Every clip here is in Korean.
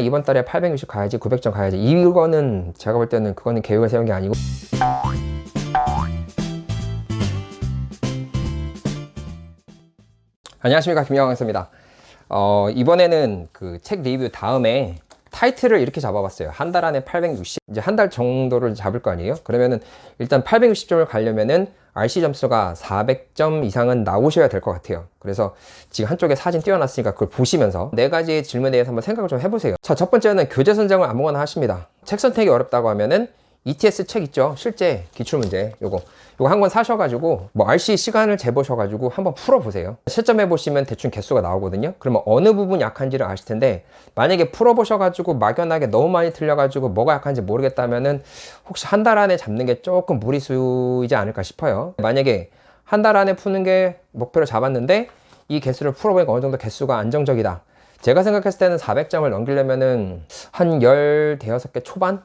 이번 달에 860 가야지, 900점 가야지. 이거는 제가 볼 때는 그거는 계획을 세운 게 아니고. 안녕하십니까, 김영환 강사입니다. 이번에는 그 책 리뷰 다음에 타이틀을 이렇게 잡아봤어요. 한 달 안에 860, 이제 한 달 정도를 잡을 거 아니에요? 그러면은 일단 860점을 가려면은 RC 점수가 400점 이상은 나오셔야 될 것 같아요. 그래서 지금 한쪽에 사진 띄워놨으니까 그걸 보시면서 4가지의 질문에 대해서 한번 생각을 좀 해보세요. 자, 첫 번째는 교재 선정을 아무거나 하십니다. 책 선택이 어렵다고 하면은 ETS 책 있죠? 실제 기출문제 요거 한 권 사셔가지고 뭐 RC 시간을 재보셔가지고 한번 풀어보세요. 채점해보시면 대충 개수가 나오거든요. 그러면 어느 부분이 약한지를 아실 텐데, 만약에 풀어보셔가지고 막연하게 너무 많이 틀려가지고 뭐가 약한지 모르겠다면은 혹시 한 달 안에 잡는 게 조금 무리수이지 않을까 싶어요. 만약에 한 달 안에 푸는 게 목표를 잡았는데 이 개수를 풀어보니까 어느 정도 개수가 안정적이다. 제가 생각했을 때는 400점을 넘기려면은 한 15개 초반?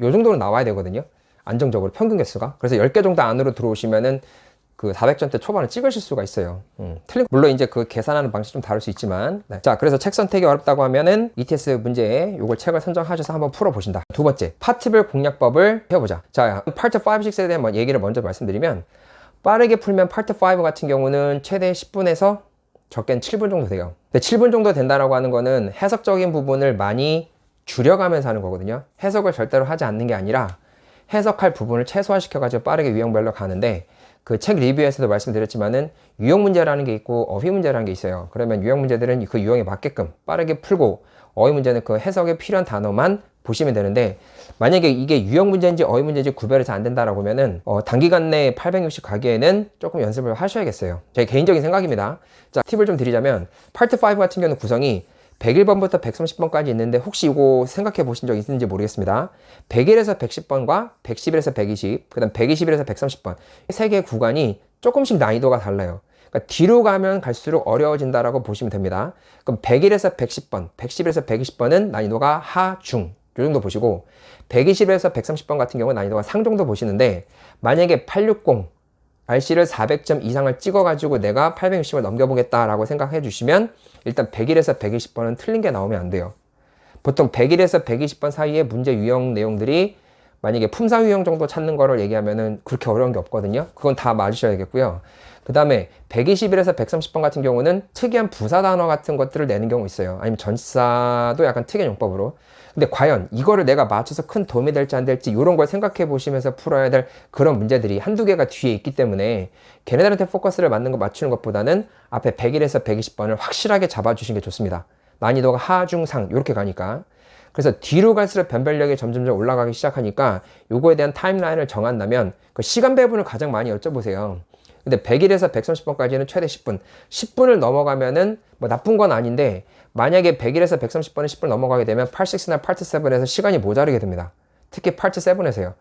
요 정도는 나와야 되거든요. 안정적으로 평균 개수가. 그래서 10개 정도 안으로 들어오시면은 그 400점대 초반을 찍으실 수가 있어요. 물론 이제 그 계산하는 방식이 좀 다를 수 있지만. 네. 자, 그래서 책 선택이 어렵다고 하면은 ETS 문제에 요걸 책을 선정하셔서 한번 풀어보신다. 두 번째, 파트별 공략법을 배워보자. 자, 파트 5, 6에 대한 얘기를 먼저 말씀드리면, 빠르게 풀면 파트 5 같은 경우는 최대 10분에서 적게는 7분 정도 돼요. 근데 7분 정도 된다라고 하는 거는 해석적인 부분을 많이 줄여가면서 하는 거거든요. 해석을 절대로 하지 않는 게 아니라 해석할 부분을 최소화시켜가지고 빠르게 유형별로 가는데, 그 책 리뷰에서도 말씀드렸지만은 유형 문제라는 게 있고 어휘 문제라는 게 있어요. 그러면 유형 문제들은 그 유형에 맞게끔 빠르게 풀고, 어휘 문제는 그 해석에 필요한 단어만 보시면 되는데, 만약에 이게 유형 문제인지 어휘 문제인지 구별이 잘 안 된다라고 하면은 단기간 내에 860 가기에는 조금 연습을 하셔야겠어요. 제 개인적인 생각입니다. 자, 팁을 좀 드리자면, 파트 5 같은 경우는 구성이 101번부터 130번까지 있는데, 혹시 이거 생각해 보신 적 있는지 모르겠습니다. 101에서 110번과 111에서 120, 그 다음 121에서 130번. 세 개의 구간이 조금씩 난이도가 달라요. 그러니까 뒤로 가면 갈수록 어려워진다라고 보시면 됩니다. 그럼 101에서 110번, 111에서 120번은 난이도가 하, 중, 요 정도 보시고, 120에서 130번 같은 경우는 난이도가 상 정도 보시는데, 만약에 860, RC를 400점 이상을 찍어가지고 내가 860을 넘겨보겠다라고 생각해 주시면, 일단 101에서 120번은 틀린 게 나오면 안 돼요. 보통 101에서 120번 사이에 문제 유형 내용들이 만약에 품사 유형 정도 찾는 거를 얘기하면은 그렇게 어려운 게 없거든요. 그건 다 맞으셔야겠고요. 그 다음에 121에서 130번 같은 경우는 특이한 부사 단어 같은 것들을 내는 경우 있어요. 아니면 전치사도 약간 특이한 용법으로. 근데 과연 이거를 내가 맞춰서 큰 도움이 될지 안 될지 이런 걸 생각해 보시면서 풀어야 될 그런 문제들이 한두 개가 뒤에 있기 때문에, 걔네들한테 포커스를 맞는 거 맞추는 것보다는 앞에 101에서 120번을 확실하게 잡아주시는 게 좋습니다. 난이도가 하, 중, 상 이렇게 가니까. 그래서 뒤로 갈수록 변별력이 점점점 올라가기 시작하니까 요거에 대한 타임라인을 정한다면 그 시간 배분을 가장 많이 여쭤보세요. 근데 101에서 130번까지는 최대 10분. 10분을 넘어가면은 뭐 나쁜 건 아닌데, 만약에 101에서 130번에 10분 넘어가게 되면 파트 6나 파트 7에서 시간이 모자르게 됩니다. 특히 파트 7에서요.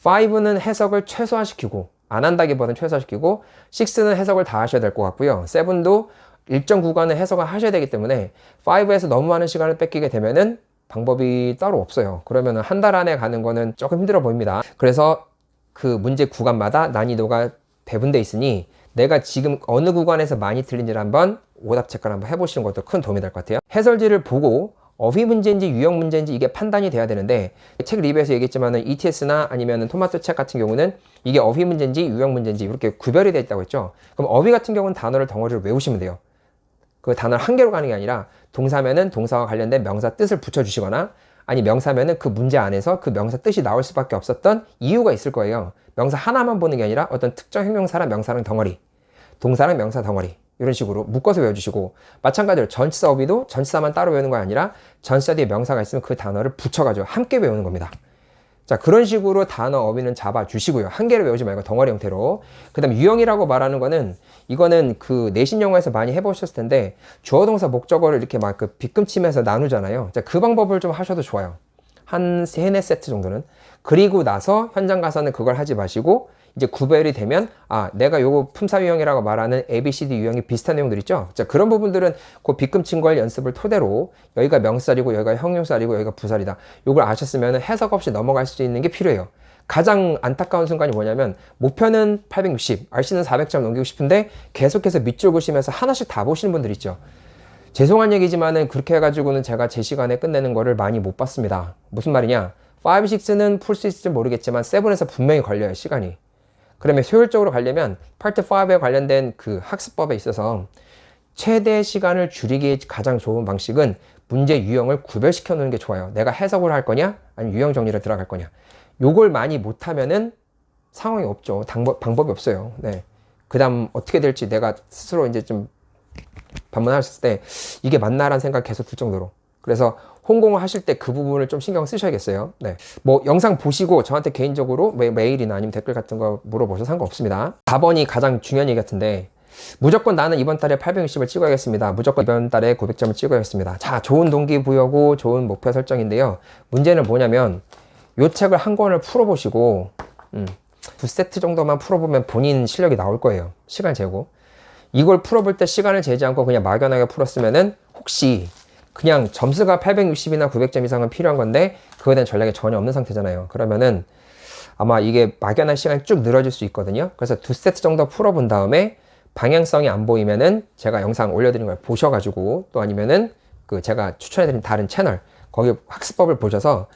5는 해석을 최소화시키고, 안 한다기보다는 최소화시키고, 6는 해석을 다 하셔야 될 것 같고요. 7도 일정 구간을 해석을 하셔야 되기 때문에 5에서 너무 많은 시간을 뺏기게 되면은 방법이 따로 없어요. 그러면은 한 달 안에 가는 거는 조금 힘들어 보입니다. 그래서 그 문제 구간마다 난이도가 배분돼 있으니 내가 지금 어느 구간에서 많이 틀린지를 한번 오답 체크를 한번 해보시는 것도 큰 도움이 될 것 같아요. 해설지를 보고 어휘 문제인지 유형 문제인지 이게 판단이 돼야 되는데, 책 리뷰에서 얘기했지만은 ETS나 아니면 토마토 책 같은 경우는 이게 어휘 문제인지 유형 문제인지 이렇게 구별이 되어 있다고 했죠. 그럼 어휘 같은 경우는 단어를 덩어리를 외우시면 돼요. 그 단어를 한 개로 가는 게 아니라, 동사면은 동사와 관련된 명사 뜻을 붙여주시거나, 아니 명사면은 그 문제 안에서 그 명사 뜻이 나올 수밖에 없었던 이유가 있을 거예요. 명사 하나만 보는 게 아니라 어떤 특정 형용사랑 명사랑 덩어리, 동사랑 명사 덩어리, 이런 식으로 묶어서 외워주시고, 마찬가지로 전치사 어휘도 전치사만 따로 외우는 거 아니라 전치사 뒤에 명사가 있으면 그 단어를 붙여가지고 함께 외우는 겁니다. 자, 그런 식으로 단어 어휘는 잡아주시고요. 한 개를 외우지 말고 덩어리 형태로. 그 다음 유형이라고 말하는 거는, 이거는 그 내신 영어에서 많이 해보셨을 텐데, 주어 동사 목적어를 이렇게 막 그 빗금치면서 나누잖아요. 자, 그 방법을 좀 하셔도 좋아요. 한 3-4세트 정도는. 그리고 나서 현장 가서는 그걸 하지 마시고, 이제 구별이 되면, 아, 내가 요거 품사 유형이라고 말하는 ABCD 유형이 비슷한 내용들 있죠? 자, 그런 부분들은 그 빗금친 걸 연습을 토대로, 여기가 명사리고 여기가 형용사리고 여기가 부사리다, 요걸 아셨으면 해석 없이 넘어갈 수 있는 게 필요해요. 가장 안타까운 순간이 뭐냐면, 목표는 860, RC는 400점 넘기고 싶은데 계속해서 밑줄 그시면서 하나씩 다 보시는 분들 있죠. 죄송한 얘기지만은 그렇게 해가지고는 제가 제 시간에 끝내는 거를 많이 못 봤습니다. 무슨 말이냐? 5, 6는 풀 수 있을지 모르겠지만 7에서 분명히 걸려요, 시간이. 그러면 효율적으로 가려면 파트 5에 관련된 그 학습법에 있어서 최대 시간을 줄이기에 가장 좋은 방식은 문제 유형을 구별시켜 놓는 게 좋아요. 내가 해석을 할 거냐? 아니면 유형 정리를 들어갈 거냐? 요걸 많이 못하면은 상황이 없죠. 방법이 없어요. 네. 그 다음 어떻게 될지 내가 스스로 이제 좀 반문하셨을 때 이게 맞나라는 생각 계속 들 정도로. 그래서 홍공을 하실 때 그 부분을 좀 신경 쓰셔야겠어요. 네. 뭐 영상 보시고 저한테 개인적으로 메일이나 아니면 댓글 같은 거 물어보셔도 상관없습니다. 4번이 가장 중요한 얘기 같은데, 무조건 나는 이번 달에 860을 찍어야겠습니다. 무조건 이번 달에 900점을 찍어야겠습니다. 자, 좋은 동기부여고 좋은 목표 설정인데요. 문제는 뭐냐면 요 책을 한 권을 풀어보시고 2세트 정도만 풀어보면 본인 실력이 나올 거예요. 시간 재고. 이걸 풀어볼 때 시간을 재지 않고 그냥 막연하게 풀었으면은 혹시 그냥 점수가 860이나 900점 이상은 필요한 건데 그거에 대한 전략이 전혀 없는 상태잖아요. 그러면은 아마 이게 막연한 시간이 쭉 늘어질 수 있거든요. 그래서 2세트 정도 풀어본 다음에 방향성이 안 보이면은 제가 영상 올려드린 걸 보셔가지고, 또 아니면은 그 제가 추천해드린 다른 채널 거기 학습법을 보셔서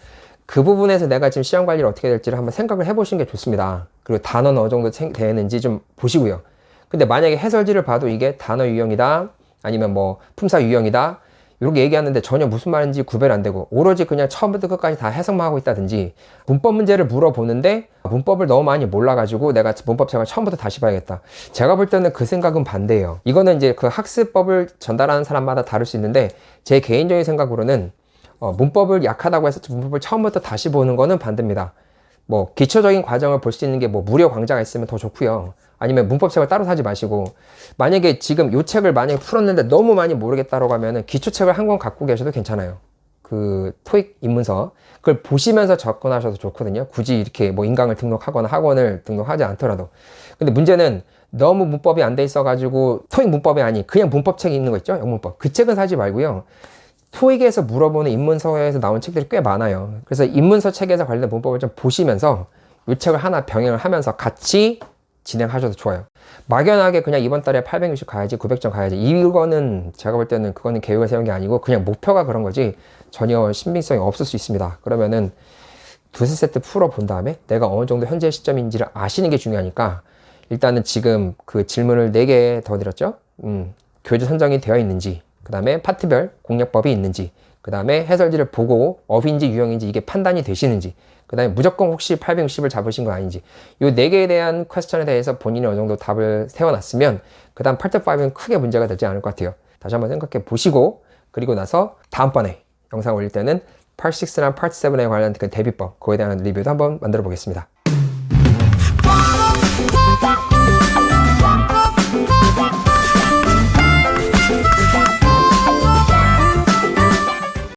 그 부분에서 내가 지금 시험 관리를 어떻게 될지를 한번 생각을 해보시는 게 좋습니다. 그리고 단어는 어느 정도 되는지 좀 보시고요. 근데 만약에 해설지를 봐도 이게 단어 유형이다, 아니면 뭐 품사 유형이다, 이렇게 얘기하는데 전혀 무슨 말인지 구별 안 되고 오로지 그냥 처음부터 끝까지 다 해석만 하고 있다든지, 문법 문제를 물어보는데 문법을 너무 많이 몰라가지고 내가 문법책을 처음부터 다시 봐야겠다. 제가 볼 때는 그 생각은 반대예요. 이거는 이제 그 학습법을 전달하는 사람마다 다를 수 있는데, 제 개인적인 생각으로는 문법을 약하다고 해서 문법을 처음부터 다시 보는 거는 반대입니다. 뭐 기초적인 과정을 볼 수 있는 게 뭐 무료 강좌가 있으면 더 좋고요. 아니면 문법책을 따로 사지 마시고, 만약에 지금 요 책을 만약에 풀었는데 너무 많이 모르겠다라고 하면은 기초책을 한 권 갖고 계셔도 괜찮아요. 그 토익 입문서 그걸 보시면서 접근하셔도 좋거든요. 굳이 이렇게 뭐 인강을 등록하거나 학원을 등록하지 않더라도. 근데 문제는 너무 문법이 안 돼 있어 가지고, 토익 문법이 아닌 그냥 문법책이 있는 거 있죠, 영문법. 그 책은 사지 말고요. 토익에서 물어보는 입문서에서 나온 책들이 꽤 많아요. 그래서 입문서 책에서 관련된 문법을 좀 보시면서 이 책을 하나 병행을 하면서 같이 진행하셔도 좋아요. 막연하게 그냥 이번 달에 860 가야지, 900점 가야지, 이거는 제가 볼 때는 그거는 계획을 세운 게 아니고 그냥 목표가 그런 거지 전혀 신빙성이 없을 수 있습니다. 그러면은 2-3세트 풀어본 다음에 내가 어느 정도 현재 시점인지를 아시는 게 중요하니까, 일단은 지금 그 질문을 4개 더 드렸죠. 교재 선정이 되어 있는지, 그 다음에 파트별 공략법이 있는지, 그 다음에 해설지를 보고 어휘인지 유형인지 이게 판단이 되시는지, 그 다음에 무조건 혹시 860을 잡으신 거 아닌지, 이 4개에 대한 퀘스천에 대해서 본인이 어느 정도 답을 세워놨으면 그 다음 파트 5는 크게 문제가 되지 않을 것 같아요. 다시 한번 생각해 보시고, 그리고 나서 다음번에 영상 올릴 때는 파트 6나 파트 7에 관한 그 대비법, 그거에 대한 리뷰도 한번 만들어 보겠습니다.